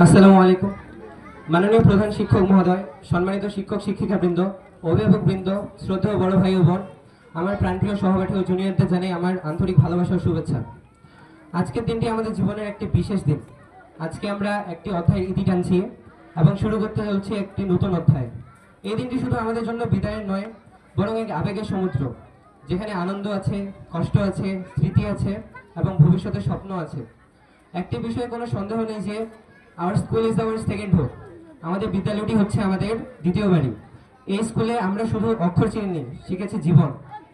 আসসালামু আলাইকুম। মাননীয় প্রধান শিক্ষক মহোদয়, সম্মানিত শিক্ষক শিক্ষিকাবৃন্দ, অভিভাবকবৃন্দ, শ্রদ্ধেয় বড় ভাই ও বোন, আমার প্রাণপ্রিয় সহপাঠী ও জুনিয়রদের জানাই আমার আন্তরিক ভালোবাসা ও শুভেচ্ছা। আজকের দিনটি আমাদের জীবনের একটি বিশেষ দিন। আজকে আমরা একটি অধ্যায়ের ইতি টানছি এবং শুরু করতে চলছি একটি নতুন অধ্যায়। এই দিনটি শুধু আমাদের জন্য বিদায়ের নয়, বরং এক আবেগের সমুদ্র, যেখানে আনন্দ আছে, কষ্ট আছে, স্মৃতি আছে এবং ভবিষ্যতের স্বপ্ন আছে। একটি বিষয়ে কোনো সন্দেহ নেই যে our school is our second home. আমাদের বিদ্যালয়টি হচ্ছে আমাদের দ্বিতীয় বাড়ি। এই স্কুলে আমরা শুধু অক্ষর চিনি, শিখেছি জীবন,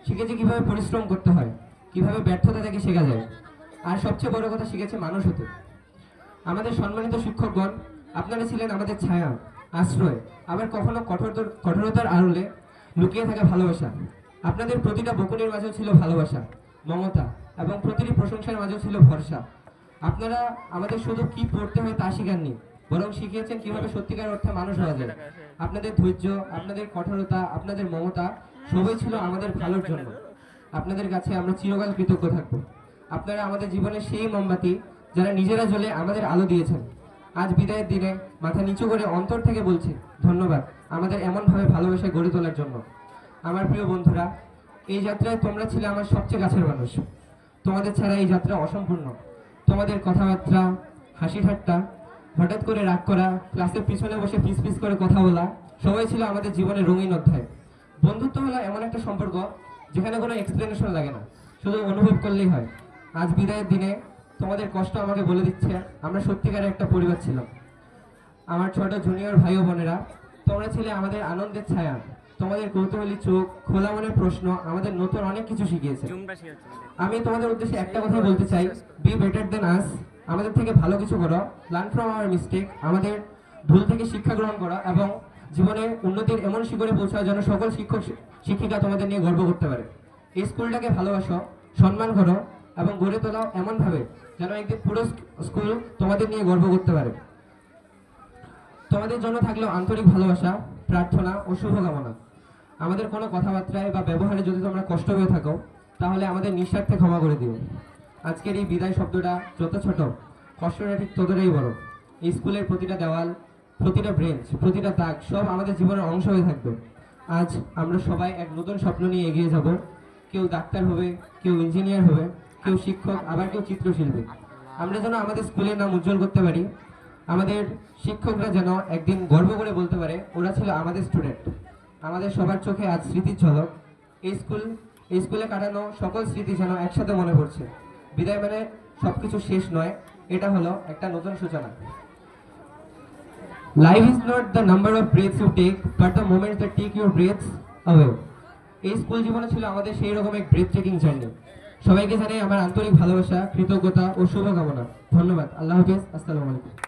শিখেছি কিভাবে পরিশ্রম করতে হয়, কিভাবে ব্যর্থতা থেকে শেখা যায়, আর সবচেয়ে বড় কথা শিখেছি মানুষ হতে। আমাদের সম্মানিত শিক্ষকগণ, আপনারা ছিলেন আমাদের ছায়া, আশ্রয়, আবার কখনো কঠোরতার আড়লে লুকিয়ে থাকা ভালোবাসা। আপনাদের প্রতিটা বকুনির মাঝেও ছিল ভালোবাসা, মমতা এবং প্রতিটি প্রশংসার মাঝেও ছিল ভরসা। আপনারা আমাদের শুধু কি পড়তে হয় তা শিখাননি, বরং শিখিয়েছেন কিভাবে সত্যিকার অর্থে মানুষ হওয়া যায়। আপনাদের ধৈর্য, আপনাদের কঠোরতা, আপনাদের মমতা সবই ছিল আমাদের ভালোর জন্য। আপনাদের কাছে আমরা চিরকাল কৃতজ্ঞ থাকব। আপনারা আমাদের জীবনের সেই মোমবাতি, যারা নিজেরা জ্বলে আমাদের আলো দিয়েছেন। আজ বিদায়ের দিনে মাথা নিচু করে অন্তর থেকে বলছি ধন্যবাদ আমাদের এমনভাবে ভালোবাসায় গড়ে তোলার জন্য। আমার প্রিয় বন্ধুরা, এই যাত্রায় তোমরা ছিলে আমার সবচেয়ে কাছের মানুষ। তোমাদের ছাড়া এই যাত্রা অসম্পূর্ণ। তোমাদের কথাবার্তা, হাসি ঠাট্টা, হঠাৎ করে রাগ করা, ক্লাসের পিছনে বসে ফিস ফিস করে কথা বলা, সবাই ছিল আমাদের জীবনের রঙিন অধ্যায়। বন্ধুত্ব হলো এমন একটা সম্পর্ক যেখানে কোনো এক্সপ্লেনেশন লাগে না, শুধু অনুভব করলেই হয়। আজ বিদায়ের দিনে তোমাদের কষ্ট আমাকে বলে দিচ্ছে আমরা সত্যিকারের একটা পরিবার ছিলাম। আমার ছোট জুনিয়র ভাই ও বোনেরা, তোমরা ছিলে আমাদের আনন্দের ছায়া। তোমাদের কৌতূহলী চোখ, খোলা মনের প্রশ্ন আমাদের নতুন অনেক কিছু শিখিয়েছে। আমি তোমাদের উদ্দেশ্যে একটা কথা বলতে চাই, বি বেটার দেন আস। আমাদের থেকে ভালো কিছু করো, লার্ন ফ্রম আওয়ার মিস্টেক। আমাদের ভুল থেকে শিক্ষা গ্রহণ করো এবং জীবনের উন্নতির এমন শিখরে পৌঁছাও যেন সকল শিক্ষক শিক্ষিকা তোমাদের নিয়ে গর্ব করতে পারে। এই স্কুলটাকে ভালোবাসো, সম্মান করো এবং গড়ে তোলাও এমনভাবে যেন একদিন পুরো স্কুল তোমাদের নিয়ে গর্ব করতে পারে। তোমাদের জন্য থাকলেও আন্তরিক ভালোবাসা, প্রার্থনা ও শুভকামনা। আমাদের কোনো কথাবার্তায় বা ব্যবহারে যদি তোমরা কষ্ট হয়ে থাকো, তাহলে আমাদের নিঃস্বার্থে ক্ষমা করে দিও। আজকের এই বিদায় শব্দটা যত ছোট, কষ্টটা ঠিক ততটাই বড়। এই স্কুলের প্রতিটা দেওয়াল, প্রতিটা ব্রেঞ্চ, প্রতিটা দাগ সব আমাদের জীবনের অংশ হয়ে থাকবে। আজ আমরা সবাই এক নতুন স্বপ্ন নিয়ে এগিয়ে যাব। কেউ ডাক্তার হবে, কেউ ইঞ্জিনিয়ার হবে, কেউ শিক্ষক, আবার কেউ চিত্রশিল্পী। আমরা যেন আমাদের স্কুলের নাম উজ্জ্বল করতে পারি। আমাদের শিক্ষকরা যেন একদিন গর্ব করে বলতে পারে ওরা ছিল আমাদের স্টুডেন্ট। আমাদের সবার চোখে আজ স্মৃতির ঝলক। এই স্কুলে কাটানো সকল স্মৃতি যেন একসাথে মনে পড়ছে। বিদায় মানে সবকিছু শেষ নয়, এটা হলো একটা নতুন সূচনা। Life is not the number of breaths you take, but the moments that take your breaths away. এই স্কুল জীবনে ছিল আমাদের সেই রকম এক ব্রেথ টেকিং জার্নি। সবাইকে জানাই আমার আন্তরিক ভালোবাসা, কৃতজ্ঞতা ও শুভকামনা। ধন্যবাদ। আল্লাহ হাফেজ। আসসালামু আলাইকুম।